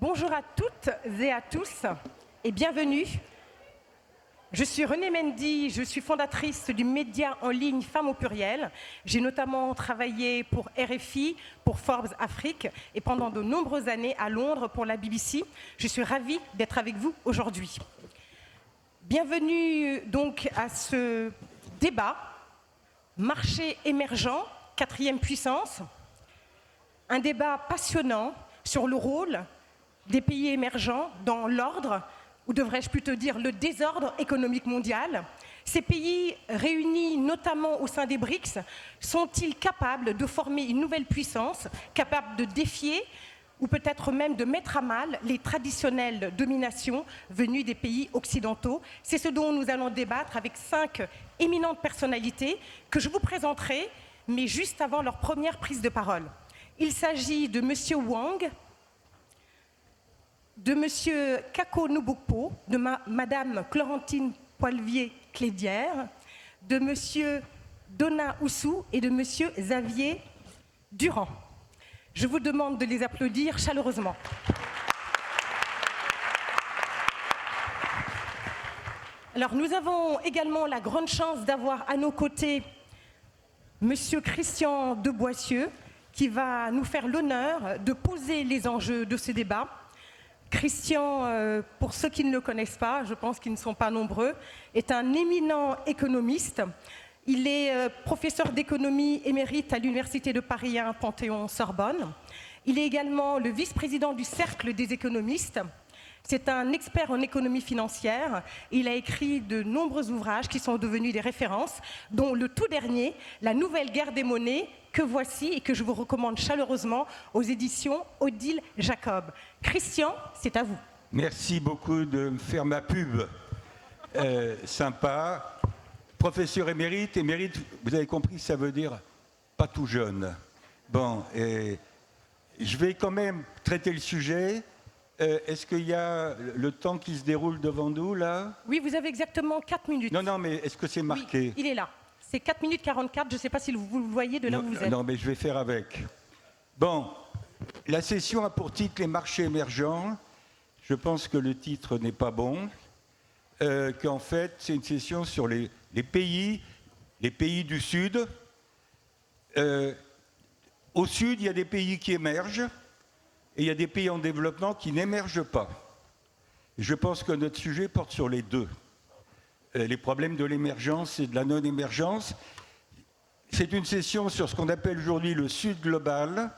Bonjour à toutes et à tous et bienvenue. Je suis Renée Mendy, je suis fondatrice du média en ligne Femmes au pluriel. J'ai notamment travaillé pour RFI, pour Forbes Afrique et pendant de nombreuses années à Londres pour la BBC. Je suis ravie d'être avec vous aujourd'hui. Bienvenue donc à ce débat, marché émergent, quatrième puissance. Un débat passionnant sur le rôle des pays émergents dans l'ordre, ou devrais-je plutôt dire le désordre économique mondial. Ces pays, réunis notamment au sein des BRICS, sont-ils capables de former une nouvelle puissance, capables de défier ou peut-être même de mettre à mal les traditionnelles dominations venues des pays occidentaux? C'est ce dont nous allons débattre avec 5 éminentes personnalités que je vous présenterai, mais juste avant leur première prise de parole. Il s'agit de M. Wang, de M. Kako Nubokpo, de Mme Chlorentine Poilvier-Clédière, de M. Dona Oussou et de M. Xavier Durand. Je vous demande de les applaudir chaleureusement. Alors, nous avons également la grande chance d'avoir à nos côtés M. Christian de Boissieu, qui va nous faire l'honneur de poser les enjeux de ce débat. Christian, pour ceux qui ne le connaissent pas, je pense qu'ils ne sont pas nombreux, est un éminent économiste. Il est professeur d'économie émérite à l'Université de Paris 1 Panthéon-Sorbonne. Il est également le vice-président du Cercle des économistes. C'est un expert en économie financière. Il a écrit de nombreux ouvrages qui sont devenus des références, dont le tout dernier, La nouvelle guerre des monnaies, que voici et que je vous recommande chaleureusement aux éditions Odile Jacob. Christian, c'est à vous. Merci beaucoup de me faire ma pub. Sympa. Professeur émérite, vous avez compris, ça veut dire pas tout jeune. Bon, je vais quand même traiter le sujet. Est-ce qu'il y a le temps qui se déroule devant nous, là? Oui, vous avez exactement 4 minutes. Non, mais est-ce que c'est marqué? Oui, il est là. C'est 4 minutes 44, je ne sais pas si vous le voyez de là où vous êtes. Non, mais je vais faire avec. Bon, la session a pour titre « Les marchés émergents ». Je pense que le titre n'est pas bon, qu'en fait, c'est une session sur les pays du Sud. Au Sud, il y a des pays qui émergent et il y a des pays en développement qui n'émergent pas. Je pense que notre sujet porte sur les deux. Les problèmes de l'émergence et de la non-émergence. C'est une session sur ce qu'on appelle aujourd'hui le Sud global,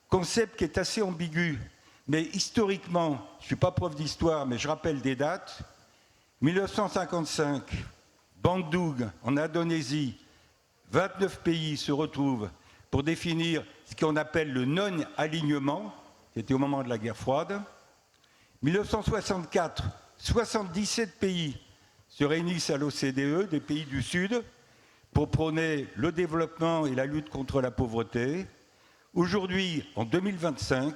concept qui est assez ambigu, mais historiquement, je ne suis pas prof d'histoire, mais je rappelle des dates. 1955, Bandung, en Indonésie, 29 pays se retrouvent pour définir ce qu'on appelle le non-alignement, qui était au moment de la guerre froide. 1964, 77 pays se réunissent à l'OCDE, des pays du Sud, pour prôner le développement et la lutte contre la pauvreté. Aujourd'hui, en 2025,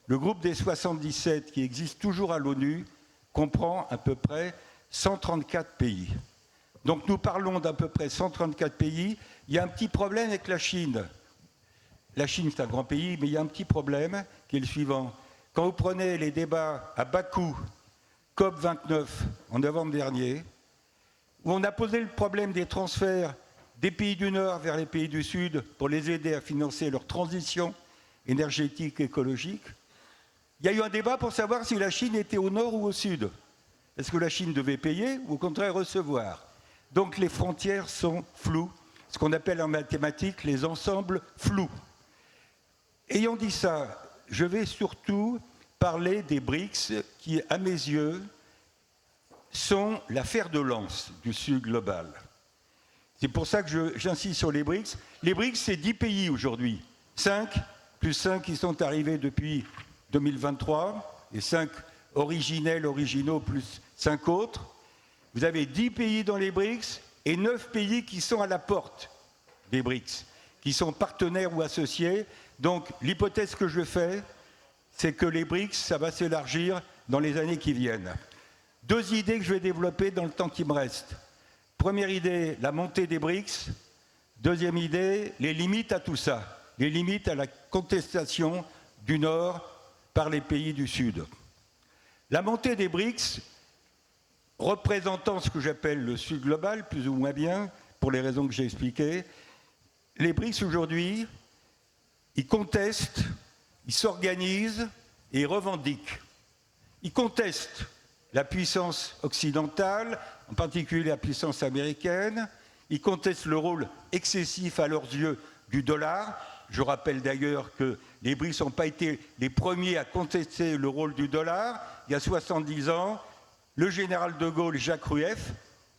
le groupe des 77, qui existe toujours à l'ONU, comprend à peu près 134 pays. Donc nous parlons d'à peu près 134 pays. Il y a un petit problème avec la Chine. La Chine, c'est un grand pays, mais il y a un petit problème qui est le suivant. Quand vous prenez les débats à Bakou, COP29 en novembre dernier, où on a posé le problème des transferts des pays du Nord vers les pays du Sud pour les aider à financer leur transition énergétique et écologique, il y a eu un débat pour savoir si la Chine était au Nord ou au Sud. Est-ce que la Chine devait payer ou au contraire recevoir? Donc les frontières sont floues, ce qu'on appelle en mathématiques les ensembles flous. Ayant dit ça, je vais surtout parler des BRICS qui, à mes yeux, sont la fer de lance du Sud global. C'est pour ça que j'insiste sur les BRICS. Les BRICS, c'est 10 pays aujourd'hui. 5, plus 5 qui sont arrivés depuis 2023, et 5 originaux, plus 5 autres. Vous avez 10 pays dans les BRICS et 9 pays qui sont à la porte des BRICS, qui sont partenaires ou associés. Donc, l'hypothèse que je fais, c'est que les BRICS, ça va s'élargir dans les années qui viennent. 2 idées que je vais développer dans le temps qui me reste. Première idée, la montée des BRICS. Deuxième idée, les limites à tout ça. Les limites à la contestation du Nord par les pays du Sud. La montée des BRICS, représentant ce que j'appelle le Sud global, plus ou moins bien, pour les raisons que j'ai expliquées, les BRICS aujourd'hui, ils contestent, ils s'organisent et ils revendiquent. Ils contestent la puissance occidentale, en particulier la puissance américaine. Ils contestent le rôle excessif à leurs yeux du dollar. Je rappelle d'ailleurs que les BRICS n'ont pas été les premiers à contester le rôle du dollar. Il y a 70 ans, le général de Gaulle et Jacques Rueff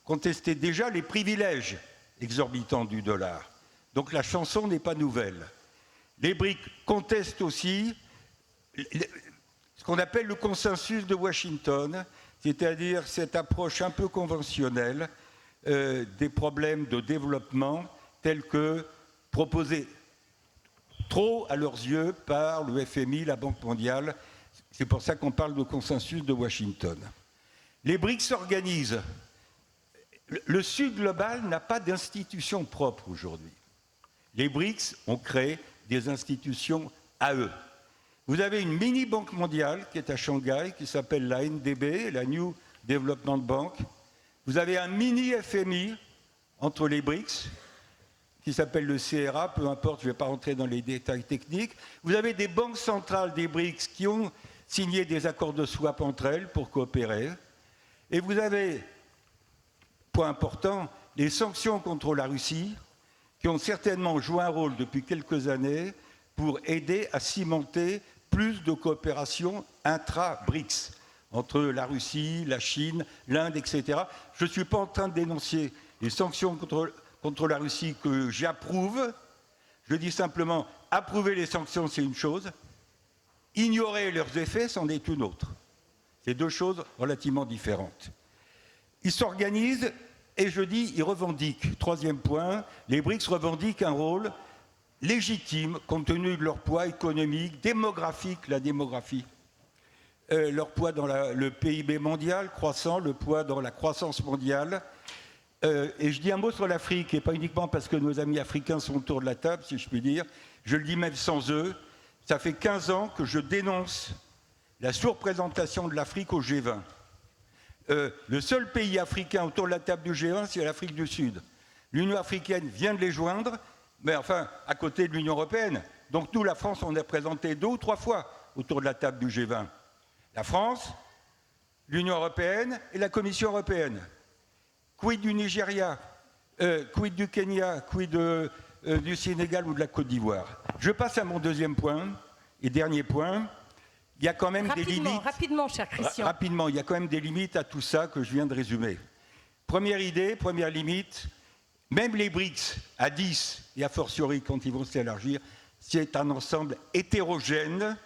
contestaient déjà les privilèges exorbitants du dollar. Donc la chanson n'est pas nouvelle. Les BRICS contestent aussi ce qu'on appelle le consensus de Washington, c'est-à-dire cette approche un peu conventionnelle des problèmes de développement tels que proposés trop à leurs yeux par le FMI, la Banque mondiale. C'est pour ça qu'on parle de consensus de Washington. Les BRICS s'organisent. Le Sud global n'a pas d'institution propre aujourd'hui. Les BRICS ont créé des institutions à eux. Vous avez une mini-banque mondiale qui est à Shanghai, qui s'appelle la NDB, la New Development Bank. Vous avez un mini-FMI entre les BRICS, qui s'appelle le CRA, peu importe, je ne vais pas rentrer dans les détails techniques. Vous avez des banques centrales des BRICS qui ont signé des accords de swap entre elles pour coopérer. Et vous avez, point important, les sanctions contre la Russie, qui ont certainement joué un rôle depuis quelques années pour aider à cimenter plus de coopération intra-BRICS, entre la Russie, la Chine, l'Inde, etc. Je ne suis pas en train de dénoncer les sanctions contre la Russie que j'approuve. Je dis simplement, approuver les sanctions, c'est une chose. Ignorer leurs effets, c'en est une autre. C'est deux choses relativement différentes. Ils s'organisent et je dis, ils revendiquent. Troisième point, les BRICS revendiquent un rôle légitime compte tenu de leur poids économique, démographique, la démographie, leur poids dans le PIB mondial croissant, le poids dans la croissance mondiale. Et je dis un mot sur l'Afrique, et pas uniquement parce que nos amis africains sont autour de la table, si je puis dire, je le dis même sans eux. Ça fait 15 ans que je dénonce la sous-représentation de l'Afrique au G20. Le seul pays africain autour de la table du G20, c'est l'Afrique du Sud. L'Union africaine vient de les joindre, mais enfin, à côté de l'Union européenne. Donc nous, la France, on est présenté 2 ou 3 fois autour de la table du G20. La France, l'Union européenne et la Commission européenne. Quid du Nigeria, quid du Kenya, quid du Sénégal ou de la Côte d'Ivoire. Je passe à mon deuxième point et dernier point. Il y a quand même des limites. Rapidement, cher Christian. Rapidement, il y a quand même des limites à tout ça que je viens de résumer. Première idée, première limite, même les BRICS à 10 et a fortiori quand ils vont s'élargir, c'est un ensemble hétérogène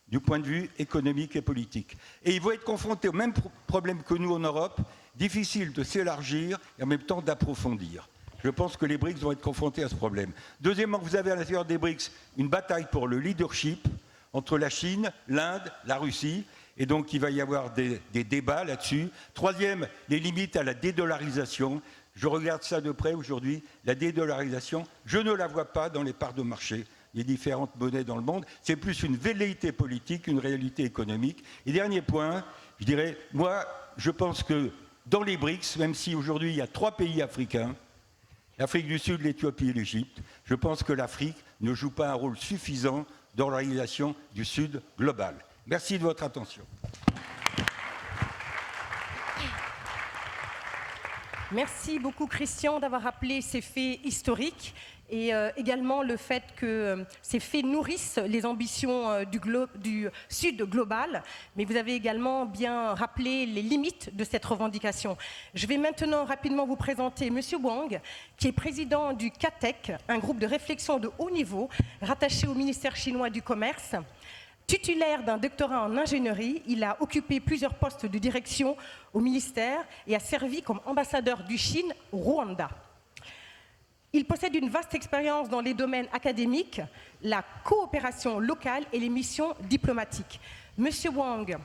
du point de vue économique et politique. Et ils vont être confrontés au même problème que nous en Europe, difficile de s'élargir et en même temps d'approfondir. Je pense que les BRICS vont être confrontés à ce problème. Deuxièmement, vous avez à l'intérieur des BRICS une bataille pour le leadership entre la Chine, l'Inde, la Russie, et donc il va y avoir des débats là-dessus. Troisième, les limites à la dédollarisation. Je regarde ça de près aujourd'hui, la dédollarisation, je ne la vois pas dans les parts de marché, les différentes monnaies dans le monde. C'est plus une velléité politique, une réalité économique. Et dernier point, je dirais, moi, je pense que dans les BRICS, même si aujourd'hui il y a 3 pays africains, l'Afrique du Sud, l'Éthiopie et l'Égypte, je pense que l'Afrique ne joue pas un rôle suffisant dans l'organisation du Sud global. Merci de votre attention. Merci beaucoup, Christian, d'avoir rappelé ces faits historiques et également le fait que ces faits nourrissent les ambitions du Sud global. Mais vous avez également bien rappelé les limites de cette revendication. Je vais maintenant rapidement vous présenter M. Wang, qui est président du CATEC, un groupe de réflexion de haut niveau rattaché au ministère chinois du Commerce. Titulaire d'un doctorat en ingénierie, il a occupé plusieurs postes de direction au ministère et a servi comme ambassadeur du Chine au Rwanda. Il possède une vaste expérience dans les domaines académiques, la coopération locale et les missions diplomatiques. Monsieur Wang,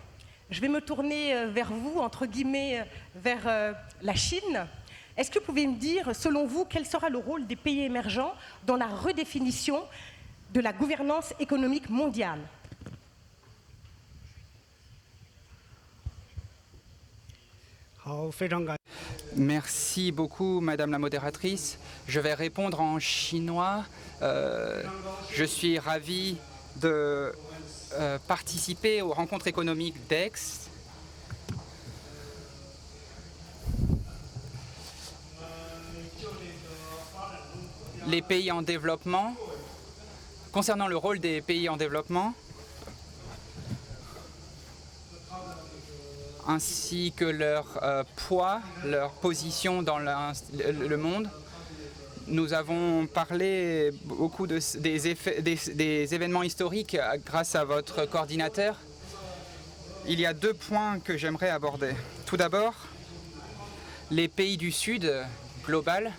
je vais me tourner vers vous, entre guillemets, vers la Chine. Est-ce que vous pouvez me dire, selon vous, quel sera le rôle des pays émergents dans la redéfinition de la gouvernance économique mondiale ? Merci beaucoup, Madame la modératrice. Je vais répondre en chinois. Je suis ravi de participer aux rencontres économiques d'Aix. Les pays en développement, concernant le rôle des pays en développement, ainsi que leur poids, leur position dans le monde. Nous avons parlé beaucoup des événements historiques grâce à votre coordinateur. Il y a 2 points que j'aimerais aborder. Tout d'abord, les pays du Sud global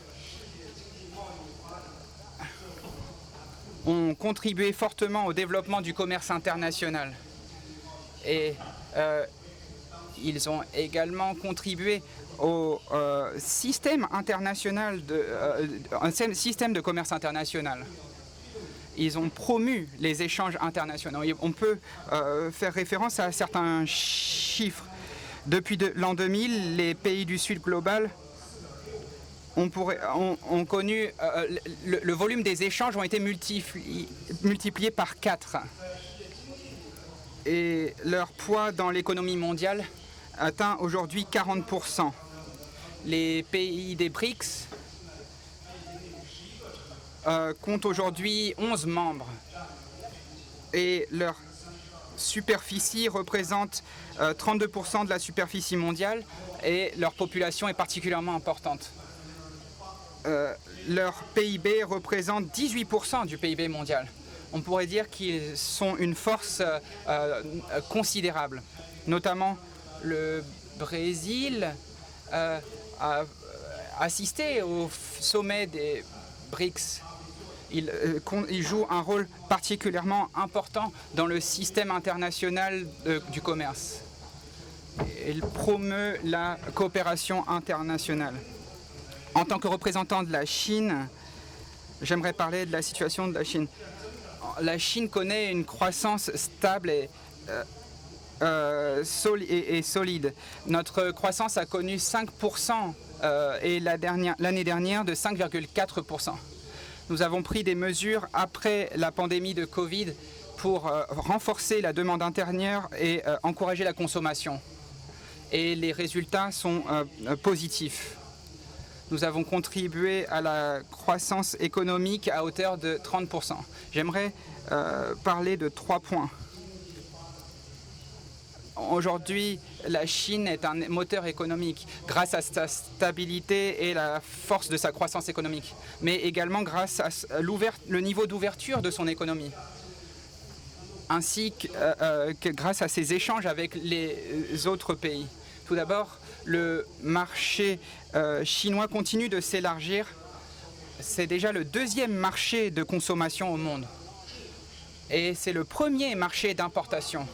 ont contribué fortement au développement du commerce international. Et ils ont également contribué au système international un système de commerce international. Ils ont promu les échanges internationaux. Et on peut faire référence à certains chiffres. Depuis l'an 2000, les pays du Sud global ont connu le volume des échanges ont été multipliés par 4. Et leur poids dans l'économie mondiale atteint aujourd'hui 40%. Les pays des BRICS comptent aujourd'hui 11 membres et leur superficie représente 32% de la superficie mondiale et leur population est particulièrement importante. Leur PIB représente 18% du PIB mondial. On pourrait dire qu'ils sont une force considérable. Notamment le Brésil a assisté au sommet des BRICS. Il joue un rôle particulièrement important dans le système international du commerce. Il promeut la coopération internationale. En tant que représentant de la Chine, j'aimerais parler de la situation de la Chine. La Chine connaît une croissance stable et solide. Notre croissance a connu 5% et l'année dernière de 5,4%. Nous avons pris des mesures après la pandémie de Covid pour renforcer la demande intérieure et encourager la consommation. Et les résultats sont positifs. Nous avons contribué à la croissance économique à hauteur de 30%. J'aimerais parler de 3 points. Aujourd'hui, la Chine est un moteur économique grâce à sa stabilité et la force de sa croissance économique, mais également grâce à le niveau d'ouverture de son économie, ainsi que grâce à ses échanges avec les autres pays. Tout d'abord, le marché chinois continue de s'élargir. C'est déjà le 2e marché de consommation au monde. Et c'est le premier marché d'importation.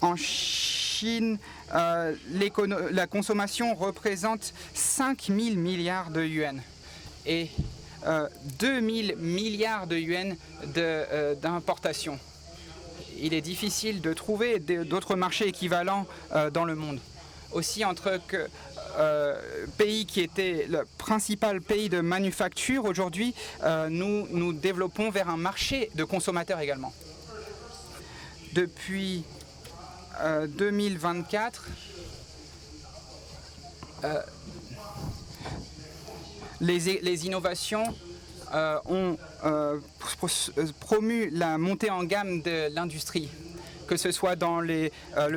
En Chine, la consommation représente 5 000 milliards de yuans et 2 000 milliards de yuans d'importation. Il est difficile de trouver d'autres marchés équivalents dans le monde. Aussi, entre pays qui était le principal pays de manufacture, aujourd'hui, nous développons vers un marché de consommateurs également. Depuis 2024, les innovations ont promu la montée en gamme de l'industrie, que ce soit dans le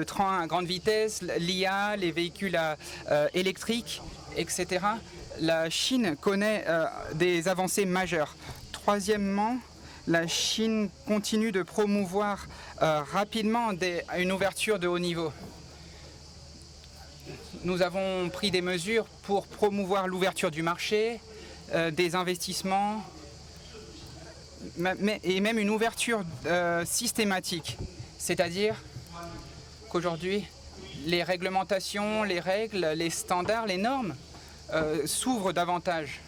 train à grande vitesse, l'IA, les véhicules électriques, etc. La Chine connaît des avancées majeures. Troisièmement, la Chine continue de promouvoir rapidement une ouverture de haut niveau. Nous avons pris des mesures pour promouvoir l'ouverture du marché, des investissements, et même une ouverture systématique. C'est-à-dire qu'aujourd'hui, les réglementations, les règles, les standards, les normes s'ouvrent davantage.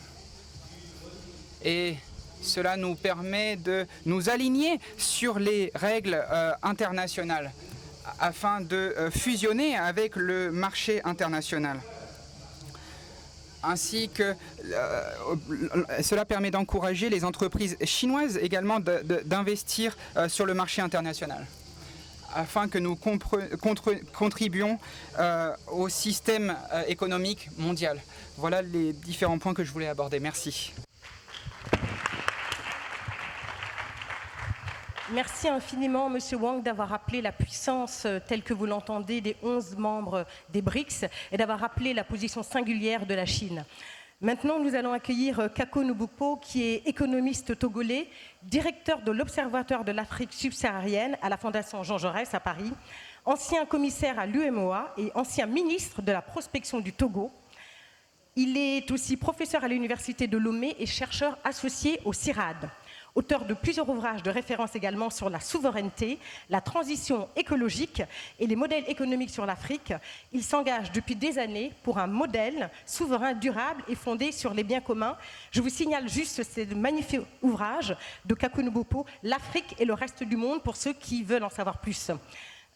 Et cela nous permet de nous aligner sur les règles internationales afin de fusionner avec le marché international. Ainsi que cela permet d'encourager les entreprises chinoises également d'investir sur le marché international, afin que nous contribuions au système économique mondial. Voilà les différents points que je voulais aborder. Merci. Merci infiniment, Monsieur Wang, d'avoir rappelé la puissance telle que vous l'entendez des 11 membres des BRICS et d'avoir rappelé la position singulière de la Chine. Maintenant, nous allons accueillir Kako Nubukpo, qui est économiste togolais, directeur de l'Observatoire de l'Afrique subsaharienne à la Fondation Jean Jaurès à Paris, ancien commissaire à l'UEMOA et ancien ministre de la prospection du Togo. Il est aussi professeur à l'Université de Lomé et chercheur associé au CIRAD. Auteur de plusieurs ouvrages de référence également sur la souveraineté, la transition écologique et les modèles économiques sur l'Afrique, il s'engage depuis des années pour un modèle souverain, durable et fondé sur les biens communs. Je vous signale juste ce magnifique ouvrage de Kako Nubukpo, L'Afrique et le reste du monde, pour ceux qui veulent en savoir plus.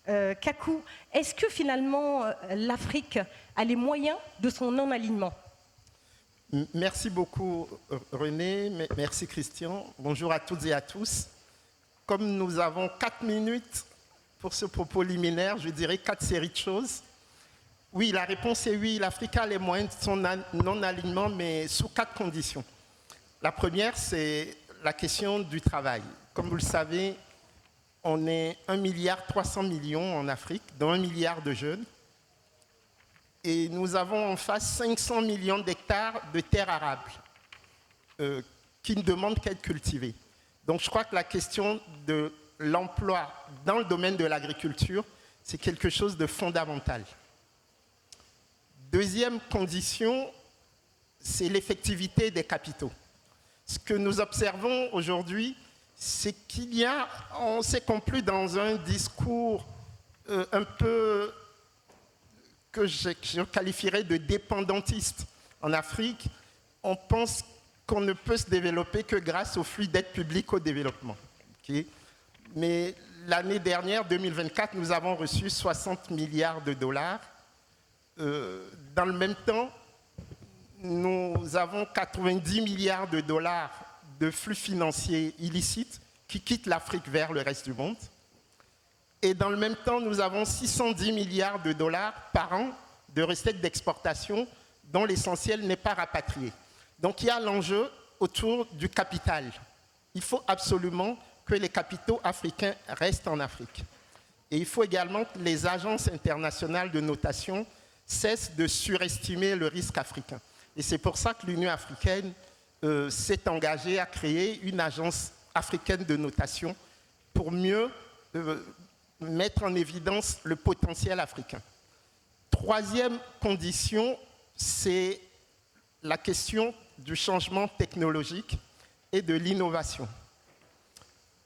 Kako, est-ce que finalement l'Afrique a les moyens de son non-alignement ? Merci beaucoup René, merci Christian. Bonjour à toutes et à tous. Comme nous avons 4 minutes pour ce propos liminaire, je dirais 4 séries de choses. Oui, la réponse est oui, l'Afrique a les moyens de son non-alignement, mais sous 4 conditions. La première, c'est la question du travail. Comme vous le savez, on est 1,3 milliard en Afrique, dont 1 milliard de jeunes. Et nous avons en face 500 millions d'hectares de terres arables qui ne demandent qu'à être cultivées. Donc je crois que la question de l'emploi dans le domaine de l'agriculture, c'est quelque chose de fondamental. Deuxième condition, c'est l'effectivité des capitaux. Ce que nous observons aujourd'hui, c'est qu'il y a, on s'est compris dans un discours un peu que je qualifierais de dépendantiste. En Afrique, on pense qu'on ne peut se développer que grâce aux flux d'aide publique au développement. Okay? Mais l'année dernière, 2024, nous avons reçu 60 milliards de dollars. Dans le même temps, nous avons 90 milliards de dollars de flux financiers illicites qui quittent l'Afrique vers le reste du monde. Et dans le même temps, nous avons 610 milliards de dollars par an de recettes d'exportation dont l'essentiel n'est pas rapatrié. Donc il y a l'enjeu autour du capital. Il faut absolument que les capitaux africains restent en Afrique. Et il faut également que les agences internationales de notation cessent de surestimer le risque africain. Et c'est pour ça que l'Union africaine s'est engagée à créer une agence africaine de notation pour mieux mettre en évidence le potentiel africain. Troisième condition, c'est la question du changement technologique et de l'innovation.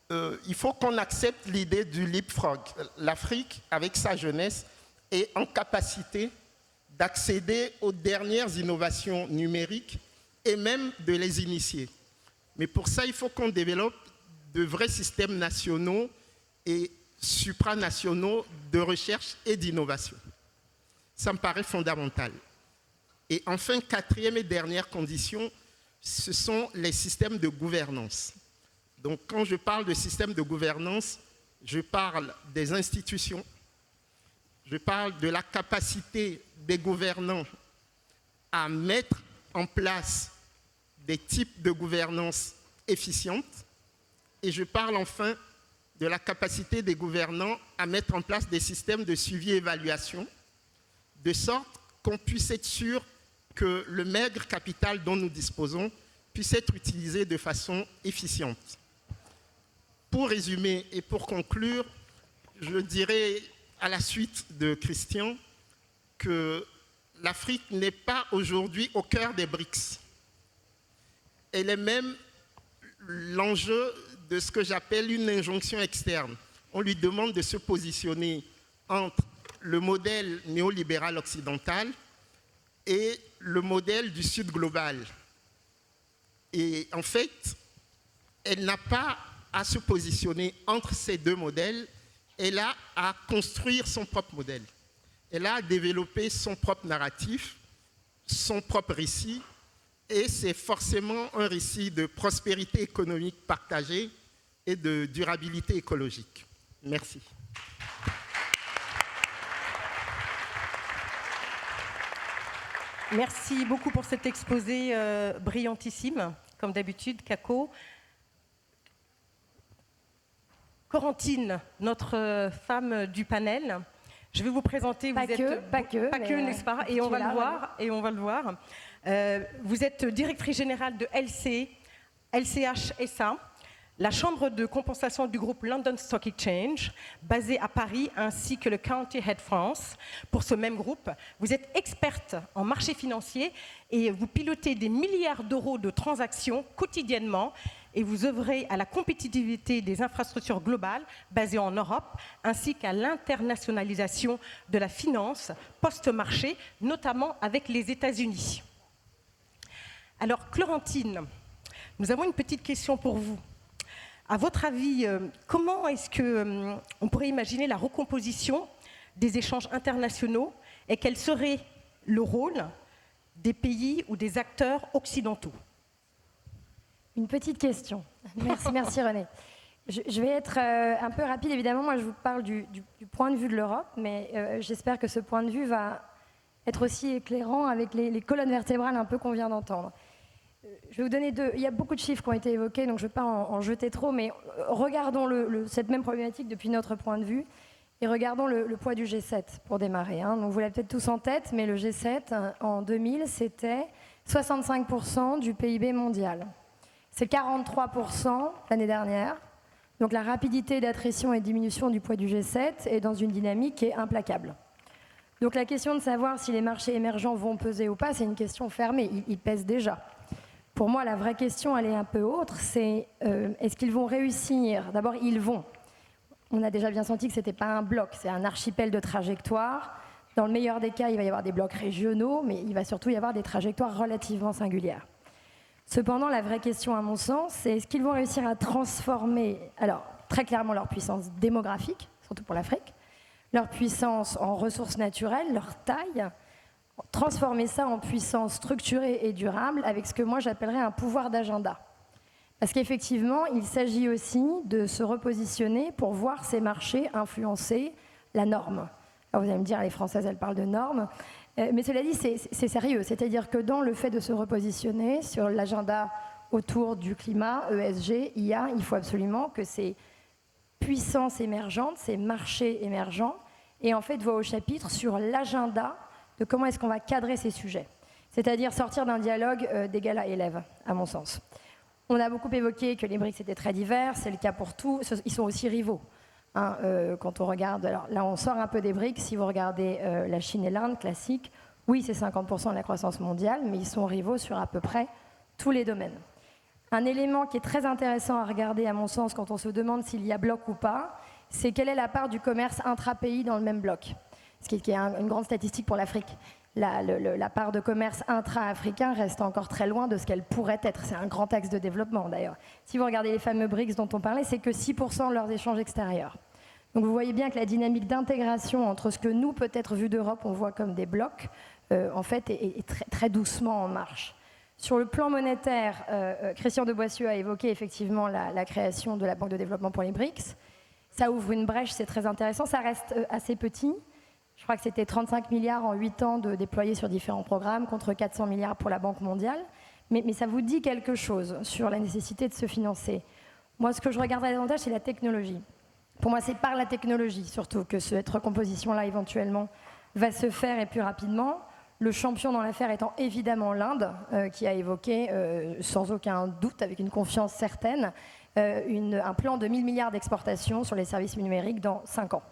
Il faut qu'on accepte l'idée du leapfrog. L'Afrique, avec sa jeunesse, est en capacité d'accéder aux dernières innovations numériques et même de les initier. Mais pour ça, il faut qu'on développe de vrais systèmes nationaux et supranationaux de recherche et d'innovation. Ça me paraît fondamental. Et enfin, quatrième et dernière condition, ce sont les systèmes de gouvernance. Donc, quand je parle de système de gouvernance, je parle des institutions, je parle de la capacité des gouvernants à mettre en place des types de gouvernance efficientes, et je parle enfin de la capacité des gouvernants à mettre en place des systèmes de suivi et évaluation, de sorte qu'on puisse être sûr que le maigre capital dont nous disposons puisse être utilisé de façon efficiente. Pour résumer et pour conclure, je dirais à la suite de Christian que l'Afrique n'est pas aujourd'hui au cœur des BRICS. Elle est même l'enjeu de ce que j'appelle une injonction externe. On lui demande de se positionner entre le modèle néolibéral occidental et le modèle du Sud global. Et en fait, elle n'a pas à se positionner entre ces deux modèles elle a à construire son propre modèle. Elle a à développer son propre narratif, son propre récit, et c'est forcément un récit de prospérité économique partagée et de durabilité écologique. Merci. Merci beaucoup pour cet exposé brillantissime, comme d'habitude, Kako. Corentine, notre femme du panel, je vais vous présenter. Pas que, n'est-ce pas? Et on va le voir. Vous êtes directrice générale de LCH SA, la chambre de compensation du groupe London Stock Exchange, basée à Paris, ainsi que le County Head France. Pour ce même groupe, vous êtes experte en marché financier et vous pilotez des milliards d'euros de transactions quotidiennement et vous œuvrez à la compétitivité des infrastructures globales basées en Europe, ainsi qu'à l'internationalisation de la finance post-marché, notamment avec les États-Unis. Alors, Clorentine, nous avons une petite question pour vous. À votre avis, comment est-ce qu'on pourrait imaginer la recomposition des échanges internationaux et quel serait le rôle des pays ou des acteurs occidentaux? Une petite question. Merci René. Je vais être un peu rapide, évidemment. Moi, je vous parle du point de vue de l'Europe, mais j'espère que ce point de vue va être aussi éclairant avec les colonnes vertébrales un peu qu'on vient d'entendre. Je vais vous donner deux. Il y a beaucoup de chiffres qui ont été évoqués, donc je ne vais pas en jeter trop, mais regardons cette même problématique depuis notre point de vue et regardons le poids du G7 pour démarrer. Donc vous l'avez peut-être tous en tête, mais le G7, en 2000, c'était 65% du PIB mondial. C'est 43% l'année dernière. Donc la rapidité d'attrition et de diminution du poids du G7 est dans une dynamique qui est implacable. Donc la question de savoir si les marchés émergents vont peser ou pas, c'est une question fermée. Ils pèsent déjà. Pour moi, la vraie question, elle est un peu autre, c'est est-ce qu'ils vont réussir? D'abord, ils vont. On a déjà bien senti que ce n'était pas un bloc, c'est un archipel de trajectoires. Dans le meilleur des cas, il va y avoir des blocs régionaux, mais il va surtout y avoir des trajectoires relativement singulières. Cependant, la vraie question, à mon sens, c'est est-ce qu'ils vont réussir à transformer, alors très clairement leur puissance démographique, surtout pour l'Afrique, leur puissance en ressources naturelles, leur taille, transformer ça en puissance structurée et durable avec ce que moi j'appellerais un pouvoir d'agenda. Parce qu'effectivement, il s'agit aussi de se repositionner pour voir ces marchés influencer la norme. Alors vous allez me dire, les Françaises, elles parlent de normes, mais cela dit, c'est sérieux. C'est-à-dire que dans le fait de se repositionner sur l'agenda autour du climat, ESG, IA, il faut absolument que ces puissances émergentes, ces marchés émergents, aient en fait voix au chapitre sur l'agenda de comment est-ce qu'on va cadrer ces sujets. C'est-à-dire sortir d'un dialogue d'égal à élève, à mon sens. On a beaucoup évoqué que les BRICS étaient très divers, c'est le cas pour tous, ils sont aussi rivaux. Quand on regarde, alors là on sort un peu des BRICS, si vous regardez la Chine et l'Inde, classique, oui c'est 50% de la croissance mondiale, mais ils sont rivaux sur à peu près tous les domaines. Un élément qui est très intéressant à regarder à mon sens quand on se demande s'il y a bloc ou pas, c'est quelle est la part du commerce intra-pays dans le même bloc. Ce qui est une grande statistique pour l'Afrique. La part de commerce intra-africain reste encore très loin de ce qu'elle pourrait être. C'est un grand axe de développement d'ailleurs. Si vous regardez les fameux BRICS dont on parlait, c'est que 6% de leurs échanges extérieurs. Donc vous voyez bien que la dynamique d'intégration entre ce que nous, peut-être vu d'Europe, on voit comme des blocs, en fait, est très, très doucement en marche. Sur le plan monétaire, Christian de Boissieu a évoqué effectivement la création de la Banque de développement pour les BRICS. Ça ouvre une brèche, c'est très intéressant. Ça reste assez petit. Je crois que c'était 35 milliards en 8 ans de déployés sur différents programmes, contre 400 milliards pour la Banque mondiale. Mais ça vous dit quelque chose sur la nécessité de se financer. Moi, ce que je regarderais davantage, c'est la technologie. Pour moi, c'est par la technologie, surtout, que cette recomposition-là, éventuellement, va se faire et plus rapidement. Le champion dans l'affaire étant évidemment l'Inde, qui a évoqué, sans aucun doute, avec une confiance certaine, un plan de 1000 milliards d'exportations sur les services numériques dans 5 ans.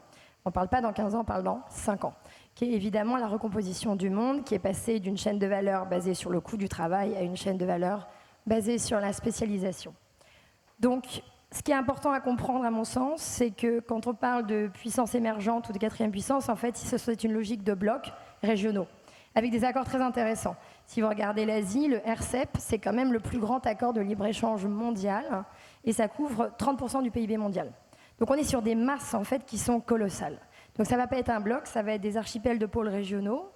On ne parle pas dans 15 ans, on parle dans 5 ans, qui est évidemment la recomposition du monde, qui est passée d'une chaîne de valeur basée sur le coût du travail à une chaîne de valeur basée sur la spécialisation. Donc, ce qui est important à comprendre, à mon sens, c'est que quand on parle de puissance émergente ou de quatrième puissance, en fait, c'est une logique de blocs régionaux, avec des accords très intéressants. Si vous regardez l'Asie, le RCEP, c'est quand même le plus grand accord de libre-échange mondial, et ça couvre 30% du PIB mondial. Donc on est sur des masses en fait qui sont colossales. Donc ça ne va pas être un bloc, ça va être des archipels de pôles régionaux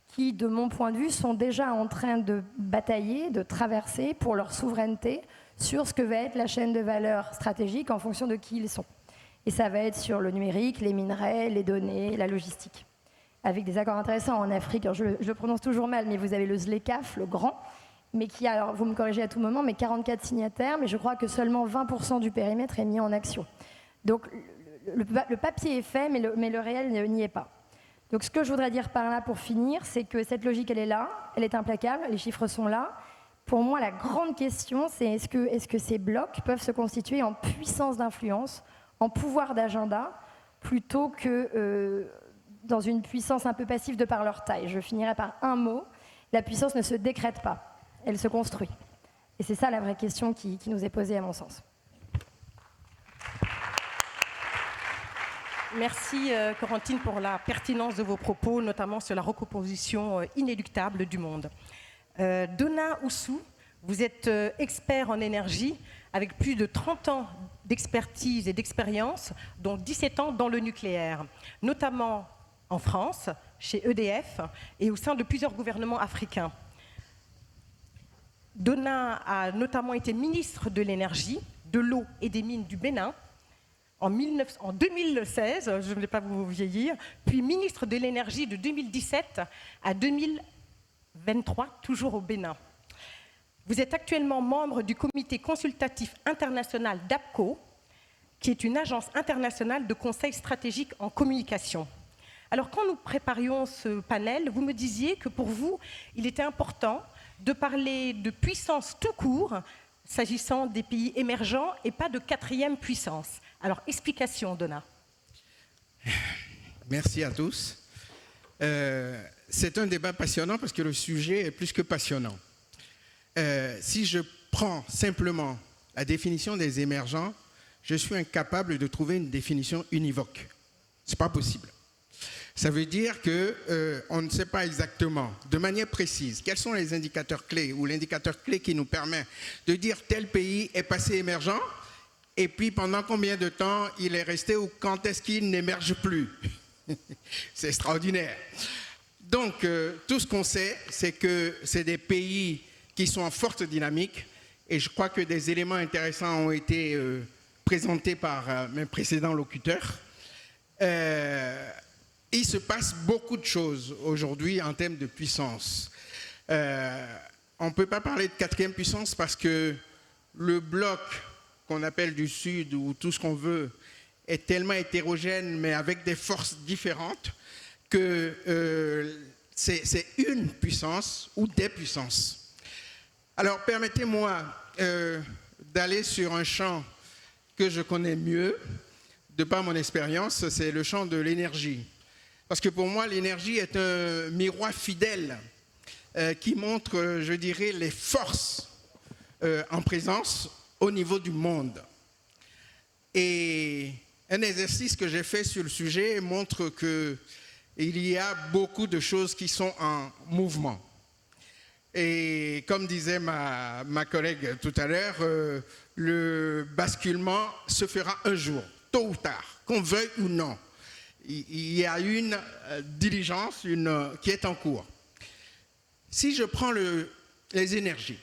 qui, de mon point de vue, sont déjà en train de batailler, de traverser pour leur souveraineté sur ce que va être la chaîne de valeur stratégique en fonction de qui ils sont. Et ça va être sur le numérique, les minerais, les données, la logistique. Avec des accords intéressants en Afrique, alors je le prononce toujours mal, mais vous avez le ZLECAf, le grand, mais qui a, alors vous me corrigez à tout moment, mais 44 signataires, mais je crois que seulement 20% du périmètre est mis en action. Donc le papier est fait, mais le réel n'y est pas. Donc ce que je voudrais dire par là pour finir, c'est que cette logique, elle est là, elle est implacable, les chiffres sont là. Pour moi, la grande question, c'est est-ce que ces blocs peuvent se constituer en puissance d'influence, en pouvoir d'agenda, plutôt que dans une puissance un peu passive de par leur taille. Je finirai par un mot, la puissance ne se décrète pas, elle se construit. Et c'est ça la vraie question qui nous est posée à mon sens. Merci Corentine pour la pertinence de vos propos, notamment sur la recomposition inéluctable du monde. Donna Oussou, vous êtes expert en énergie avec plus de 30 ans d'expertise et d'expérience, dont 17 ans dans le nucléaire, notamment en France, chez EDF et au sein de plusieurs gouvernements africains. Donna a notamment été ministre de l'énergie, de l'eau et des mines du Bénin en 2016, je ne vais pas vous vieillir, puis ministre de l'énergie de 2017 à 2023, toujours au Bénin. Vous êtes actuellement membre du comité consultatif international d'APCO, qui est une agence internationale de conseil stratégique en communication. Alors, quand nous préparions ce panel, vous me disiez que pour vous, il était important de parler de puissance tout court, s'agissant des pays émergents, et pas de quatrième puissance. Alors, explication, Donna. Merci à tous. C'est un débat passionnant parce que le sujet est plus que passionnant. Si je prends simplement la définition des émergents, je suis incapable de trouver une définition univoque. Ce n'est pas possible. Ça veut dire qu'on ne sait pas exactement, de manière précise, quels sont les indicateurs clés ou l'indicateur clé qui nous permet de dire tel pays est passé émergent et puis pendant combien de temps il est resté ou quand est-ce qu'il n'émerge plus. C'est extraordinaire. Donc, tout ce qu'on sait, c'est que c'est des pays qui sont en forte dynamique et je crois que des éléments intéressants ont été présentés par mes précédents locuteurs. Il se passe beaucoup de choses aujourd'hui en termes de puissance. On ne peut pas parler de quatrième puissance parce que le bloc qu'on appelle du Sud ou tout ce qu'on veut est tellement hétérogène mais avec des forces différentes que c'est une puissance ou des puissances. Alors permettez-moi d'aller sur un champ que je connais mieux, de par mon expérience, c'est le champ de l'énergie. Parce que pour moi, l'énergie est un miroir fidèle qui montre, je dirais, les forces en présence au niveau du monde. Et un exercice que j'ai fait sur le sujet montre qu'il y a beaucoup de choses qui sont en mouvement. Et comme disait ma collègue tout à l'heure, le basculement se fera un jour, tôt ou tard, qu'on veuille ou non. Il y a une diligence qui est en cours. Si je prends les énergies,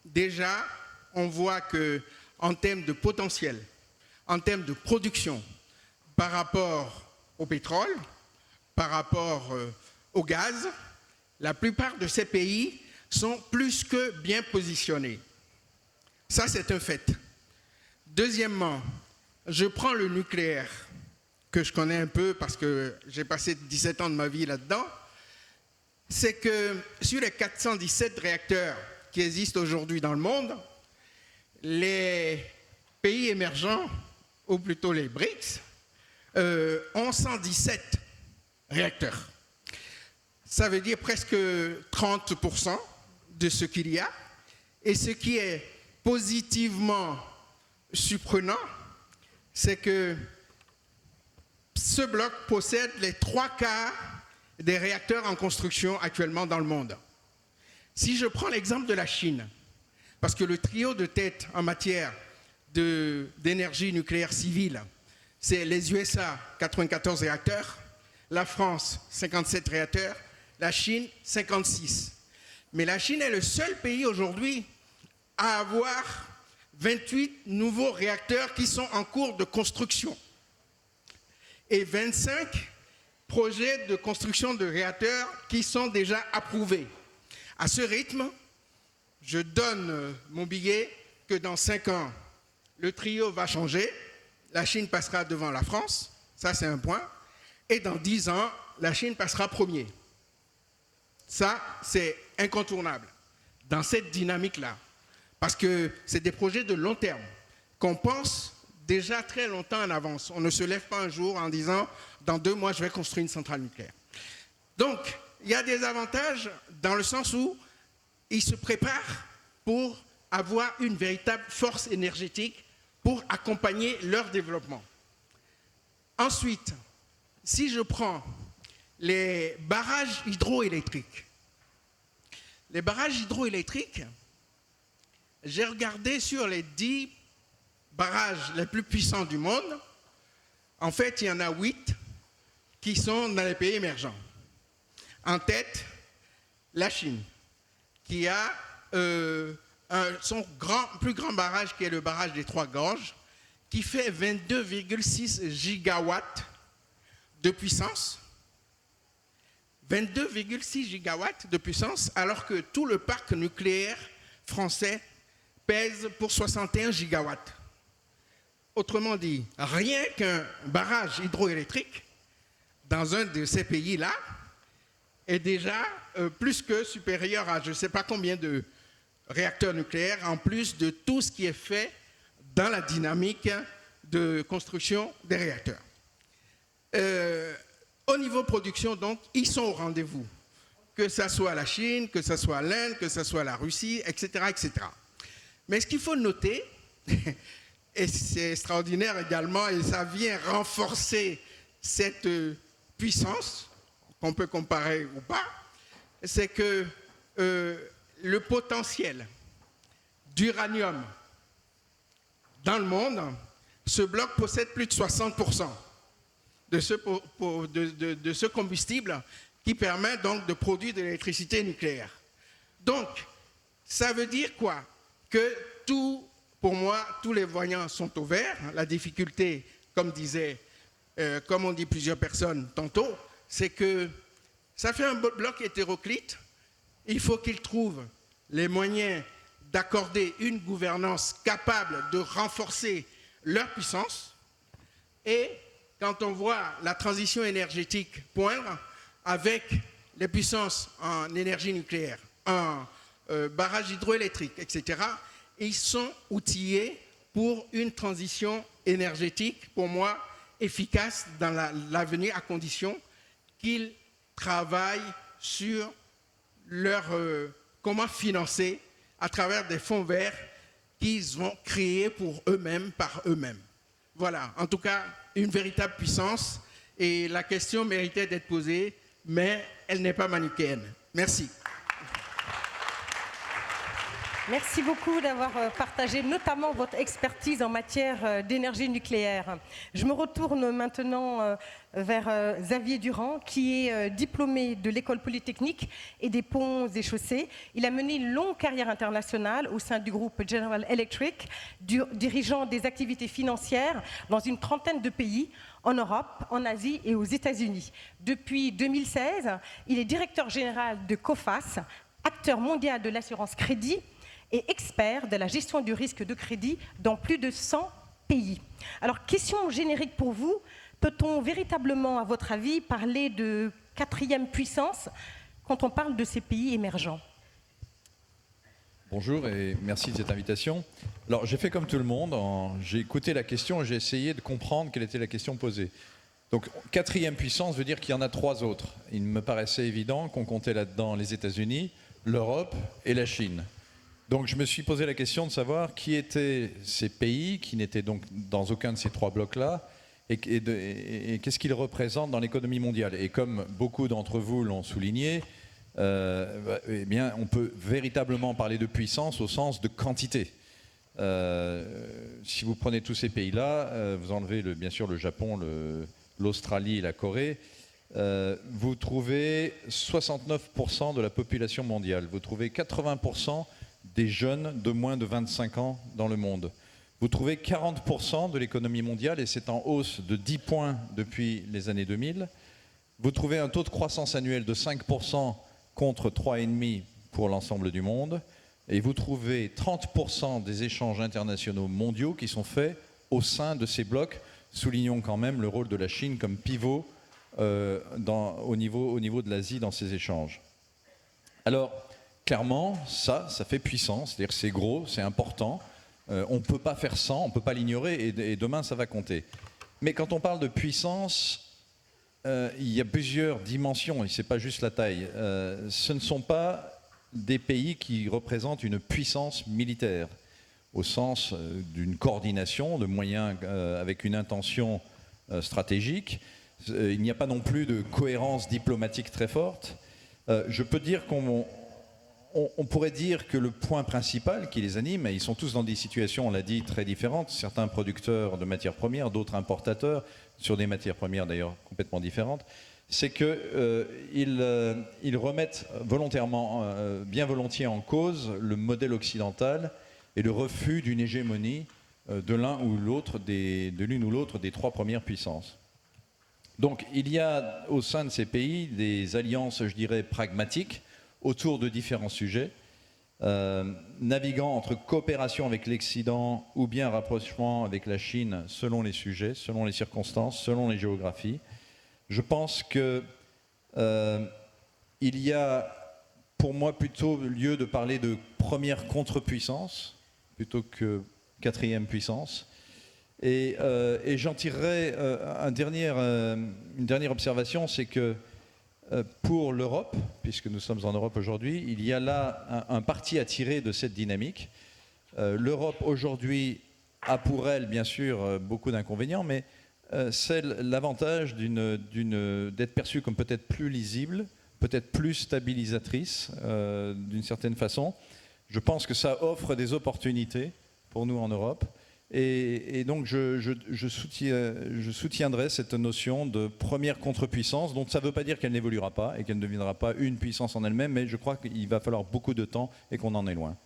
déjà, on voit qu'en termes de potentiel, en termes de production, par rapport au pétrole, par rapport au gaz, la plupart de ces pays sont plus que bien positionnés. Ça, c'est un fait. Deuxièmement, je prends le nucléaire, que je connais un peu parce que j'ai passé 17 ans de ma vie là-dedans, c'est que sur les 417 réacteurs qui existent aujourd'hui dans le monde, les pays émergents, ou plutôt les BRICS, ont 117 réacteurs. Ça veut dire presque 30% de ce qu'il y a. Et ce qui est positivement surprenant, c'est que ce bloc possède les 3/4 des réacteurs en construction actuellement dans le monde. Si je prends l'exemple de la Chine, parce que le trio de tête en matière d'énergie nucléaire civile, c'est les USA, 94 réacteurs, la France, 57 réacteurs, la Chine, 56. Mais la Chine est le seul pays aujourd'hui à avoir 28 nouveaux réacteurs qui sont en cours de construction et 25 projets de construction de réacteurs qui sont déjà approuvés. À ce rythme, je donne mon billet que dans 5 ans, le trio va changer, la Chine passera devant la France, ça c'est un point, et dans 10 ans, la Chine passera premier. Ça, c'est incontournable dans cette dynamique-là, parce que c'est des projets de long terme qu'on pense déjà très longtemps en avance. On ne se lève pas un jour en disant « dans 2 mois, je vais construire une centrale nucléaire ». Donc, il y a des avantages dans le sens où ils se préparent pour avoir une véritable force énergétique pour accompagner leur développement. Ensuite, si je prends les barrages hydroélectriques, j'ai regardé sur les 10 barrages les plus puissants du monde. En fait, il y en a 8 qui sont dans les pays émergents. En tête, la Chine, qui a son plus grand barrage, qui est le barrage des Trois Gorges, qui fait 22,6 gigawatts de puissance. 22,6 gigawatts de puissance, alors que tout le parc nucléaire français pèse pour 61 gigawatts. Autrement dit, rien qu'un barrage hydroélectrique dans un de ces pays-là est déjà plus que supérieur à je ne sais pas combien de réacteurs nucléaires, en plus de tout ce qui est fait dans la dynamique de construction des réacteurs. Au niveau production, donc, ils sont au rendez-vous. Que ce soit la Chine, que ce soit l'Inde, que ce soit la Russie, etc., etc. Mais ce qu'il faut noter, et c'est extraordinaire également, et ça vient renforcer cette puissance, qu'on peut comparer ou pas, c'est que le potentiel d'uranium dans le monde, ce bloc possède plus de 60% de ce combustible qui permet donc de produire de l'électricité nucléaire. Donc, ça veut dire quoi? Que pour moi, tous les voyants sont au vert. La difficulté, comme ont dit plusieurs personnes tantôt, c'est que ça fait un bloc hétéroclite. Il faut qu'ils trouvent les moyens d'accorder une gouvernance capable de renforcer leur puissance. Et quand on voit la transition énergétique poindre avec les puissances en énergie nucléaire, en barrages hydroélectriques, etc., ils sont outillés pour une transition énergétique, pour moi, efficace dans l'avenir, à condition qu'ils travaillent sur comment financer à travers des fonds verts qu'ils vont créer pour eux-mêmes, par eux-mêmes. Voilà, en tout cas, une véritable puissance. Et la question méritait d'être posée, mais elle n'est pas manichéenne. Merci. Merci beaucoup d'avoir partagé notamment votre expertise en matière d'énergie nucléaire. Je me retourne maintenant vers Xavier Durand, qui est diplômé de l'École polytechnique et des ponts et chaussées. Il a mené une longue carrière internationale au sein du groupe General Electric, dirigeant des activités financières dans une trentaine de pays, en Europe, en Asie et aux États-Unis. Depuis 2016, il est directeur général de Coface, acteur mondial de l'assurance crédit, et expert de la gestion du risque de crédit dans plus de 100 pays. Alors, question générique pour vous, peut-on véritablement, à votre avis, parler de quatrième puissance quand on parle de ces pays émergents? Bonjour et merci de cette invitation. Alors, j'ai fait comme tout le monde, j'ai écouté la question et j'ai essayé de comprendre quelle était la question posée. Donc, quatrième puissance veut dire qu'il y en a 3 autres. Il me paraissait évident qu'on comptait là-dedans les États-Unis, l'Europe et la Chine. Donc je me suis posé la question de savoir qui étaient ces pays, qui n'étaient donc dans aucun de ces 3 blocs-là, et qu'est-ce qu'ils représentent dans l'économie mondiale. Et comme beaucoup d'entre vous l'ont souligné, eh bien, on peut véritablement parler de puissance au sens de quantité. Si vous prenez tous ces pays-là, vous enlevez bien sûr le Japon, l'Australie et la Corée, vous trouvez 69% de la population mondiale, vous trouvez 80% des jeunes de moins de 25 ans dans le monde. Vous trouvez 40% de l'économie mondiale, et c'est en hausse de 10 points depuis les années 2000. Vous trouvez un taux de croissance annuel de 5% contre 3,5% pour l'ensemble du monde. Et vous trouvez 30% des échanges internationaux mondiaux qui sont faits au sein de ces blocs. Soulignons quand même le rôle de la Chine comme pivot au niveau de l'Asie dans ces échanges. Alors, clairement, ça fait puissance, c'est-à-dire que c'est gros, c'est important. On ne peut pas faire sans, on ne peut pas l'ignorer, et demain ça va compter. Mais quand on parle de puissance, il y a plusieurs dimensions, et ce n'est pas juste la taille. Ce ne sont pas des pays qui représentent une puissance militaire, au sens d'une coordination de moyens avec une intention stratégique. Il n'y a pas non plus de cohérence diplomatique très forte. Je peux dire on pourrait dire que le point principal qui les anime, et ils sont tous dans des situations, on l'a dit, très différentes, certains producteurs de matières premières, d'autres importateurs, sur des matières premières d'ailleurs complètement différentes, c'est qu'ils remettent volontairement, bien volontiers en cause le modèle occidental et le refus d'une hégémonie de l'une ou l'autre des trois premières puissances. Donc il y a au sein de ces pays des alliances, je dirais, pragmatiques, autour de différents sujets, naviguant entre coopération avec l'Occident ou bien rapprochement avec la Chine selon les sujets, selon les circonstances, selon les géographies. Je pense qu'il y a pour moi plutôt lieu de parler de première contre-puissance plutôt que quatrième puissance. Et j'en tirerai une dernière observation, c'est que pour l'Europe, puisque nous sommes en Europe aujourd'hui, il y a là un parti à tirer de cette dynamique. L'Europe aujourd'hui a pour elle, bien sûr, beaucoup d'inconvénients, mais c'est l'avantage d'être perçue comme peut-être plus lisible, peut-être plus stabilisatrice d'une certaine façon. Je pense que ça offre des opportunités pour nous en Europe. Et donc je soutiendrai cette notion de première contre-puissance, dont ça ne veut pas dire qu'elle n'évoluera pas et qu'elle ne deviendra pas une puissance en elle-même, mais je crois qu'il va falloir beaucoup de temps et qu'on en est loin.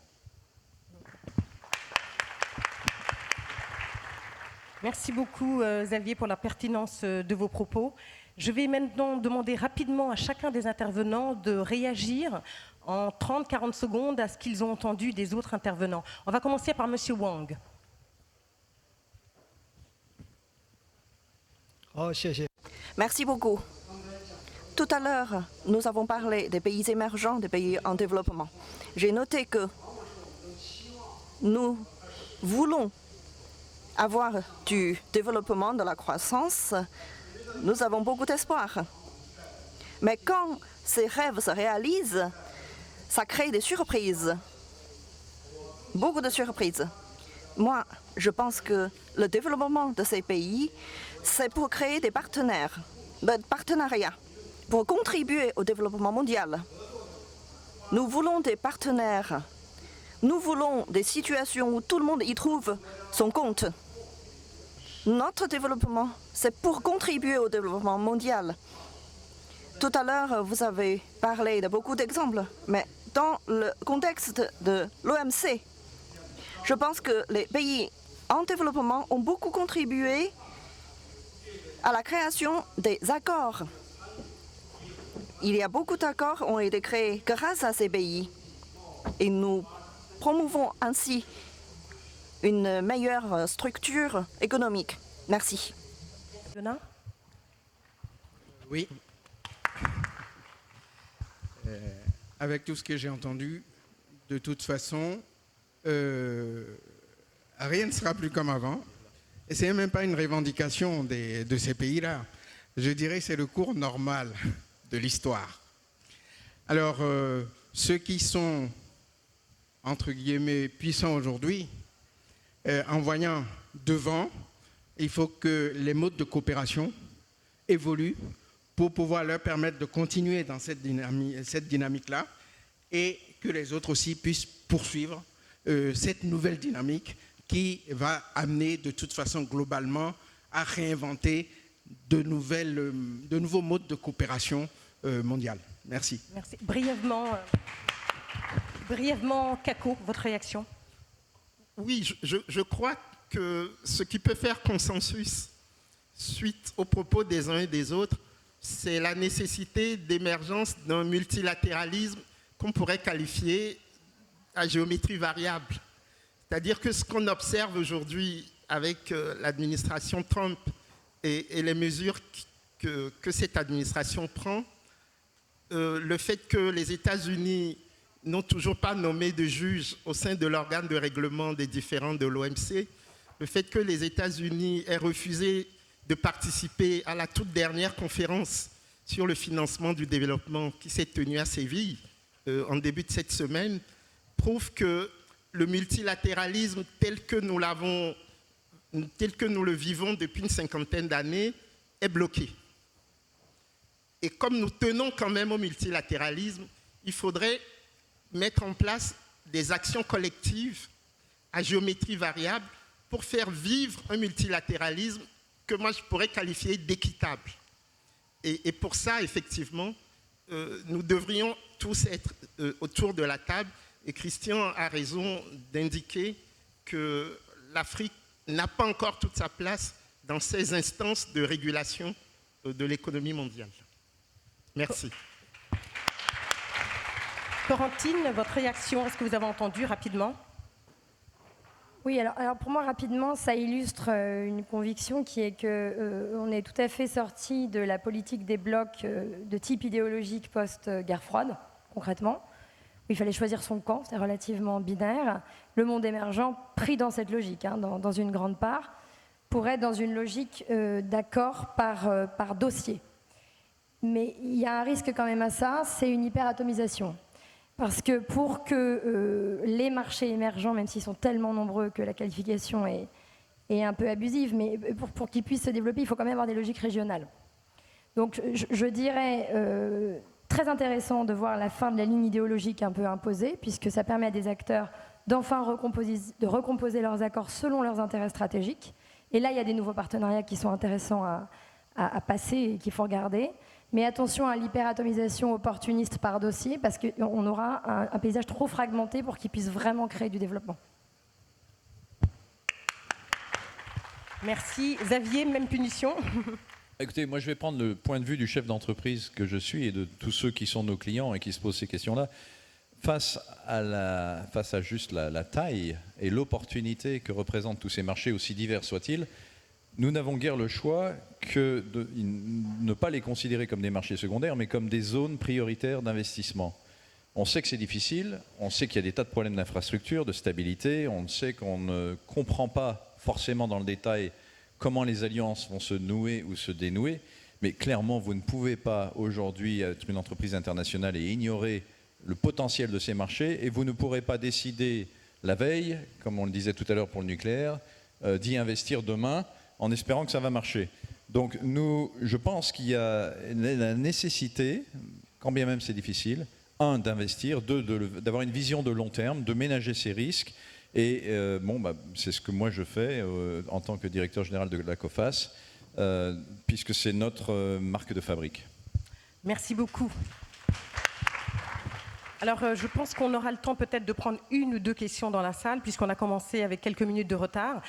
Merci beaucoup Xavier pour la pertinence de vos propos. Je vais maintenant demander rapidement à chacun des intervenants de réagir en 30-40 secondes à ce qu'ils ont entendu des autres intervenants. On va commencer par Monsieur Wang. Merci beaucoup. Tout à l'heure, nous avons parlé des pays émergents, des pays en développement. J'ai noté que nous voulons avoir du développement, de la croissance. Nous avons beaucoup d'espoir. Mais quand ces rêves se réalisent, ça crée des surprises. Beaucoup de surprises. Moi, je pense que le développement de ces pays, c'est pour créer des partenariats, pour contribuer au développement mondial. Nous voulons des partenaires. Nous voulons des situations où tout le monde y trouve son compte. Notre développement, c'est pour contribuer au développement mondial. Tout à l'heure, vous avez parlé de beaucoup d'exemples, mais dans le contexte de l'OMC, je pense que les pays en développement ont beaucoup contribué à la création des accords. Il y a beaucoup d'accords qui ont été créés grâce à ces pays. Et nous promouvons ainsi une meilleure structure économique. Merci. Oui. Avec tout ce que j'ai entendu, de toute façon, rien ne sera plus comme avant. Et ce n'est même pas une revendication de ces pays-là. Je dirais que c'est le cours normal de l'histoire. Alors, ceux qui sont, entre guillemets, puissants aujourd'hui, en voyant devant, il faut que les modes de coopération évoluent pour pouvoir leur permettre de continuer dans cette dynamique-là et que les autres aussi puissent poursuivre cette nouvelle dynamique qui va amener de toute façon globalement à réinventer de nouveaux modes de coopération mondiale. Merci. Merci. Brièvement, Kako, votre réaction? Oui, je crois que ce qui peut faire consensus suite aux propos des uns et des autres, c'est la nécessité d'émergence d'un multilatéralisme qu'on pourrait qualifier à géométrie variable. C'est-à-dire que ce qu'on observe aujourd'hui avec l'administration Trump et les mesures que cette administration prend, le fait que les États-Unis n'ont toujours pas nommé de juge au sein de l'organe de règlement des différends de l'OMC, le fait que les États-Unis aient refusé de participer à la toute dernière conférence sur le financement du développement qui s'est tenue à Séville en début de cette semaine, prouve que le multilatéralisme tel que nous le vivons depuis une cinquantaine d'années est bloqué. Et comme nous tenons quand même au multilatéralisme, il faudrait mettre en place des actions collectives à géométrie variable pour faire vivre un multilatéralisme que moi je pourrais qualifier d'équitable. Et pour ça, effectivement, nous devrions tous être autour de la table. Et Christian a raison d'indiquer que l'Afrique n'a pas encore toute sa place dans ces instances de régulation de l'économie mondiale. Merci. Corentine, votre réaction, est-ce que vous avez entendu rapidement? Oui, alors pour moi, rapidement, ça illustre une conviction qui est qu'on est tout à fait sorti de la politique des blocs de type idéologique post-guerre froide, concrètement. Il fallait choisir son camp, c'est relativement binaire. Le monde émergent pris dans cette logique, dans une grande part, pour être dans une logique d'accord par dossier. Mais il y a un risque quand même à ça, c'est une hyperatomisation. Parce que pour que les marchés émergents, même s'ils sont tellement nombreux que la qualification est un peu abusive, mais pour qu'ils puissent se développer, il faut quand même avoir des logiques régionales. Donc je dirais très intéressant de voir la fin de la ligne idéologique un peu imposée, puisque ça permet à des acteurs d'enfin recomposer leurs accords selon leurs intérêts stratégiques. Et là, il y a des nouveaux partenariats qui sont intéressants à passer et qu'il faut regarder. Mais attention à l'hyperatomisation opportuniste par dossier, parce qu'on aura un paysage trop fragmenté pour qu'il puisse vraiment créer du développement. Merci. Xavier, même punition. Écoutez, moi je vais prendre le point de vue du chef d'entreprise que je suis et de tous ceux qui sont nos clients et qui se posent ces questions-là. Face à juste la taille et l'opportunité que représentent tous ces marchés, aussi divers soient-ils, nous n'avons guère le choix que de ne pas les considérer comme des marchés secondaires, mais comme des zones prioritaires d'investissement. On sait que c'est difficile, on sait qu'il y a des tas de problèmes d'infrastructure, de stabilité, on sait qu'on ne comprend pas forcément dans le détail comment les alliances vont se nouer ou se dénouer, mais clairement, vous ne pouvez pas aujourd'hui être une entreprise internationale et ignorer le potentiel de ces marchés, et vous ne pourrez pas décider la veille, comme on le disait tout à l'heure pour le nucléaire, d'y investir demain, en espérant que ça va marcher. Donc je pense qu'il y a la nécessité, quand bien même c'est difficile, d'investir, d'avoir une vision de long terme, de ménager ses risques. Et c'est ce que moi je fais en tant que directeur général de la COFAS, puisque c'est notre marque de fabrique. Merci beaucoup. Alors, je pense qu'on aura le temps peut-être de prendre une ou deux questions dans la salle, puisqu'on a commencé avec quelques minutes de retard.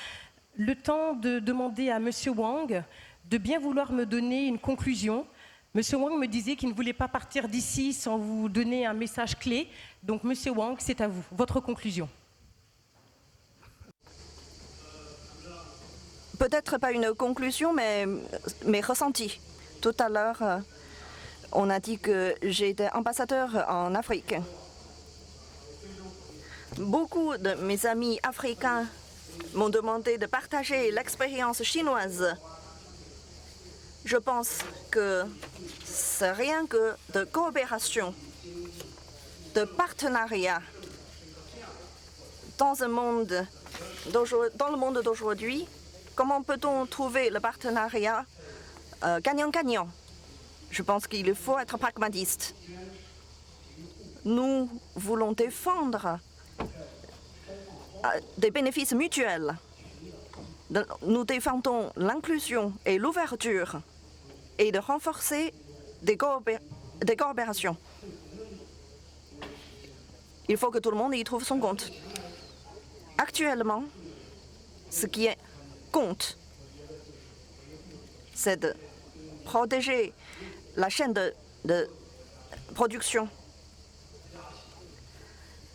Le temps de demander à M. Wang de bien vouloir me donner une conclusion. M. Wang me disait qu'il ne voulait pas partir d'ici sans vous donner un message clé. Donc, M. Wang, c'est à vous. Votre conclusion. Peut-être pas une conclusion, mais mes ressentis. Tout à l'heure, on a dit que j'étais ambassadeur en Afrique. Beaucoup de mes amis africains m'ont demandé de partager l'expérience chinoise. Je pense que c'est rien que de coopération, de partenariat. Dans le monde d'aujourd'hui, comment peut-on trouver le partenariat gagnant-gagnant? Je pense qu'il faut être pragmatiste. Nous voulons défendre des bénéfices mutuels. Nous défendons l'inclusion et l'ouverture et de renforcer des coopérations. Il faut que tout le monde y trouve son compte. Actuellement, ce qui compte, c'est de protéger la chaîne de production.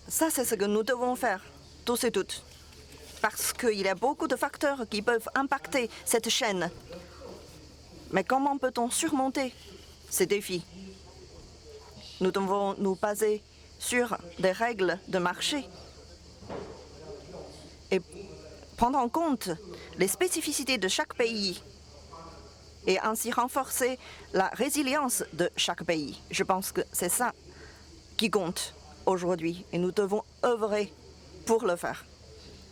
Ça, c'est ce que nous devons faire, tous et toutes. Parce qu'il y a beaucoup de facteurs qui peuvent impacter cette chaîne. Mais comment peut-on surmonter ces défis? Nous devons nous baser sur des règles de marché et prendre en compte les spécificités de chaque pays et ainsi renforcer la résilience de chaque pays. Je pense que c'est ça qui compte aujourd'hui et nous devons œuvrer pour le faire.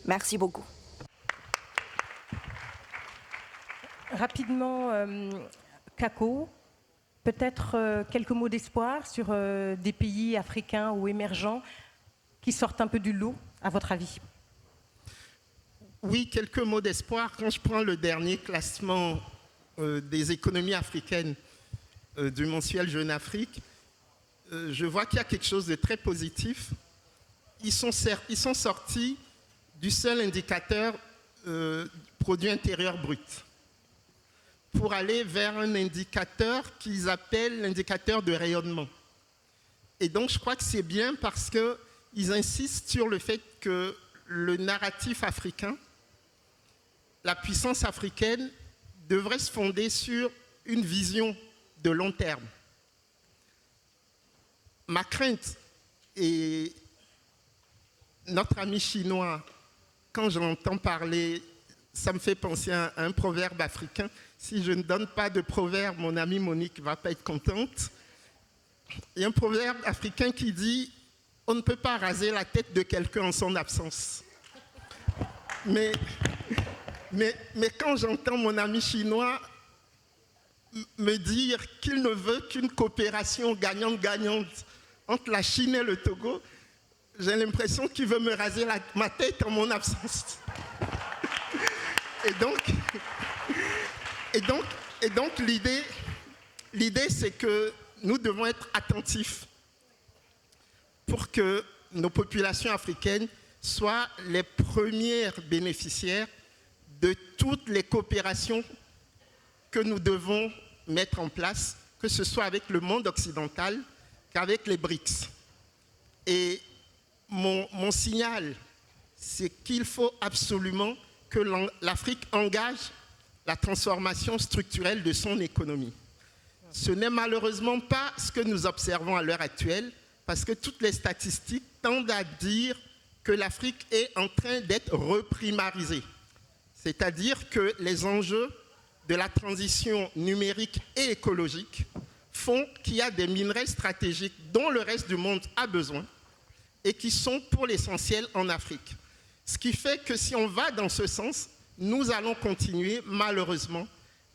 Merci beaucoup. Rapidement, Kako, peut-être quelques mots d'espoir sur des pays africains ou émergents qui sortent un peu du lot, à votre avis? Oui, quelques mots d'espoir. Quand je prends le dernier classement des économies africaines du mensuel Jeune Afrique, je vois qu'il y a quelque chose de très positif. Ils sont sortis du seul indicateur produit intérieur brut pour aller vers un indicateur qu'ils appellent l'indicateur de rayonnement. Et donc, je crois que c'est bien parce qu'ils insistent sur le fait que le narratif africain, la puissance africaine, devrait se fonder sur une vision de long terme. Ma crainte, et notre ami chinois, quand j'entends parler, ça me fait penser à un proverbe africain. Si je ne donne pas de proverbe, mon amie Monique ne va pas être contente. Il y a un proverbe africain qui dit « On ne peut pas raser la tête de quelqu'un en son absence ». Mais quand j'entends mon ami chinois me dire qu'il ne veut qu'une coopération gagnante-gagnante entre la Chine et le Togo, j'ai l'impression qu'il veut me raser ma tête en mon absence. Et donc l'idée, c'est que nous devons être attentifs pour que nos populations africaines soient les premières bénéficiaires de toutes les coopérations que nous devons mettre en place, que ce soit avec le monde occidental qu'avec les BRICS. Et mon signal, c'est qu'il faut absolument que l'Afrique engage la transformation structurelle de son économie. Ce n'est malheureusement pas ce que nous observons à l'heure actuelle, parce que toutes les statistiques tendent à dire que l'Afrique est en train d'être reprimarisée. C'est-à-dire que les enjeux de la transition numérique et écologique font qu'il y a des minerais stratégiques dont le reste du monde a besoin et qui sont pour l'essentiel en Afrique. Ce qui fait que si on va dans ce sens, nous allons continuer malheureusement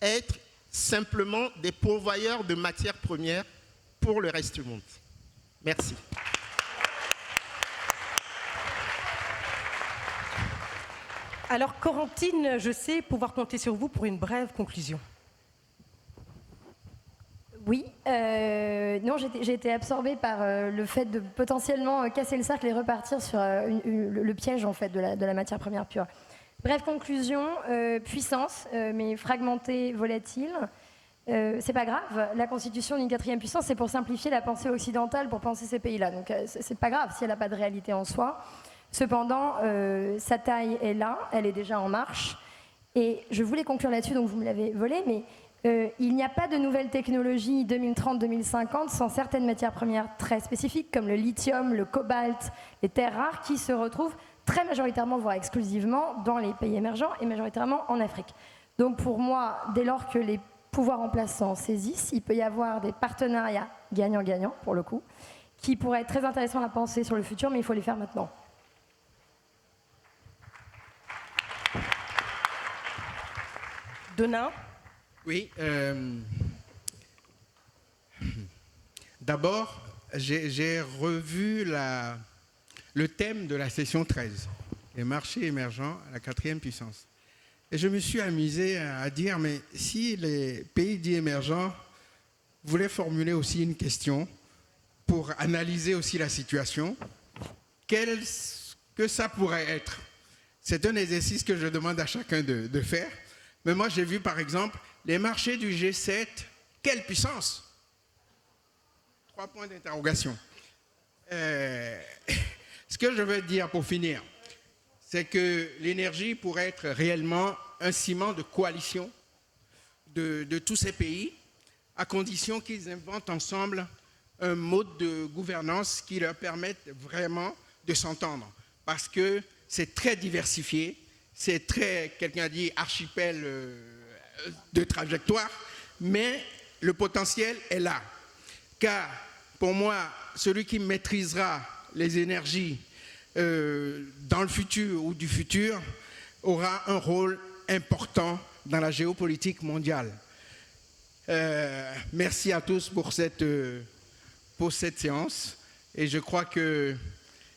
à être simplement des pourvoyeurs de matières premières pour le reste du monde. Merci. Alors, Corentine, je sais pouvoir compter sur vous pour une brève conclusion. Oui, non, j'ai été absorbée par le fait de potentiellement casser le cercle et repartir sur le piège en fait de la matière première pure. Bref conclusion, puissance, mais fragmentée, volatile. C'est pas grave, la constitution d'une quatrième puissance, c'est pour simplifier la pensée occidentale, pour penser ces pays-là. Donc c'est pas grave si elle n'a pas de réalité en soi. Cependant, sa taille est là, elle est déjà en marche. Et je voulais conclure là-dessus, donc vous me l'avez volé, mais il n'y a pas de nouvelles technologies 2030-2050 sans certaines matières premières très spécifiques, comme le lithium, le cobalt, les terres rares, qui se retrouvent très majoritairement, voire exclusivement, dans les pays émergents et majoritairement en Afrique. Donc pour moi, dès lors que les pouvoirs en place s'en saisissent, il peut y avoir des partenariats gagnant-gagnant, pour le coup, qui pourraient être très intéressants à penser sur le futur, mais il faut les faire maintenant. Donat ? Oui. D'abord, j'ai revu le thème de la session 13. les marchés émergents à la 4e puissance. Et je me suis amusé à dire, mais si les pays dits émergents voulaient formuler aussi une question pour analyser aussi la situation, que ça pourrait être? C'est un exercice que je demande à chacun de faire. Mais moi, j'ai vu, par exemple, les marchés du G7, quelle puissance? 3 points d'interrogation. Ce que je veux dire pour finir, c'est que l'énergie pourrait être réellement un ciment de coalition de tous ces pays, à condition qu'ils inventent ensemble un mode de gouvernance qui leur permette vraiment de s'entendre. Parce que c'est très diversifié, c'est très, quelqu'un a dit, archipel de trajectoire, mais le potentiel est là. Car pour moi, celui qui maîtrisera les énergies dans le futur ou du futur aura un rôle important dans la géopolitique mondiale. Merci à tous pour cette séance. Et je crois qu'il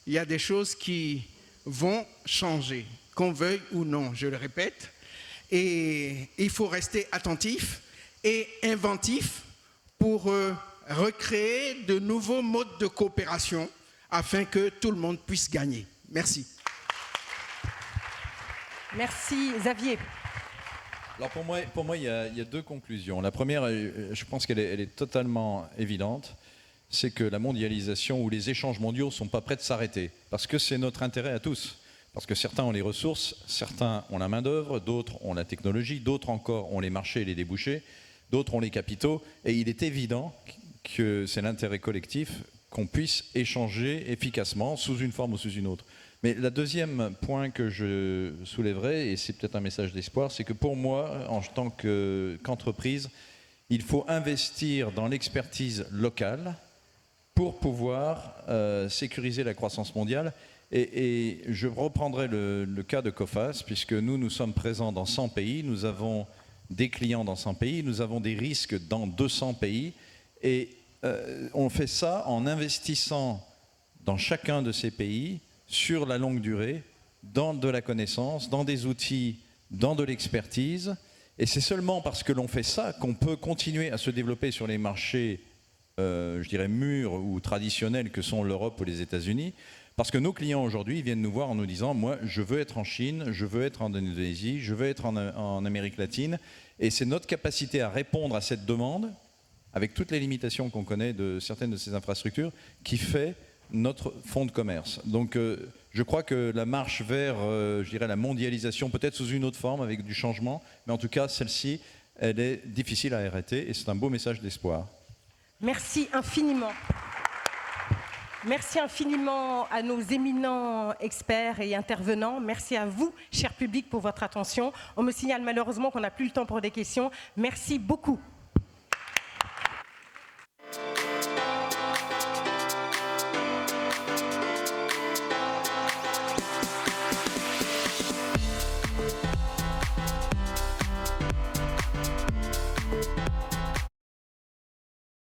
y a des choses qui vont changer, qu'on veuille ou non, je le répète. Et il faut rester attentif et inventif pour recréer de nouveaux modes de coopération afin que tout le monde puisse gagner. Merci. Merci, Xavier. Alors pour moi il y a 2 conclusions. La première, je pense qu'elle est totalement évidente, c'est que la mondialisation ou les échanges mondiaux ne sont pas prêts de s'arrêter, parce que c'est notre intérêt à tous. Parce que certains ont les ressources, certains ont la main-d'œuvre, d'autres ont la technologie, d'autres encore ont les marchés et les débouchés, d'autres ont les capitaux. Et il est évident que c'est l'intérêt collectif qu'on puisse échanger efficacement sous une forme ou sous une autre. Mais le deuxième point que je soulèverai, et c'est peut-être un message d'espoir, c'est que pour moi, en tant qu'entreprise, il faut investir dans l'expertise locale pour pouvoir sécuriser la croissance mondiale. Et je reprendrai le cas de Coface, puisque nous sommes présents dans 100 pays, nous avons des clients dans 100 pays, nous avons des risques dans 200 pays, et on fait ça en investissant dans chacun de ces pays sur la longue durée, dans de la connaissance, dans des outils, dans de l'expertise. Et c'est seulement parce que l'on fait ça qu'on peut continuer à se développer sur les marchés, je dirais, mûrs ou traditionnels que sont l'Europe ou les États-Unis. Parce que nos clients aujourd'hui viennent nous voir en nous disant « Moi, je veux être en Chine, je veux être en Indonésie, je veux être en Amérique latine. » Et c'est notre capacité à répondre à cette demande, avec toutes les limitations qu'on connaît de certaines de ces infrastructures, qui fait notre fonds de commerce. Donc je crois que la marche vers, je dirais, la mondialisation, peut-être sous une autre forme, avec du changement, mais en tout cas, celle-ci, elle est difficile à arrêter, et c'est un beau message d'espoir. Merci infiniment. Merci infiniment à nos éminents experts et intervenants. Merci à vous, cher public, pour votre attention. On me signale malheureusement qu'on n'a plus le temps pour des questions. Merci beaucoup.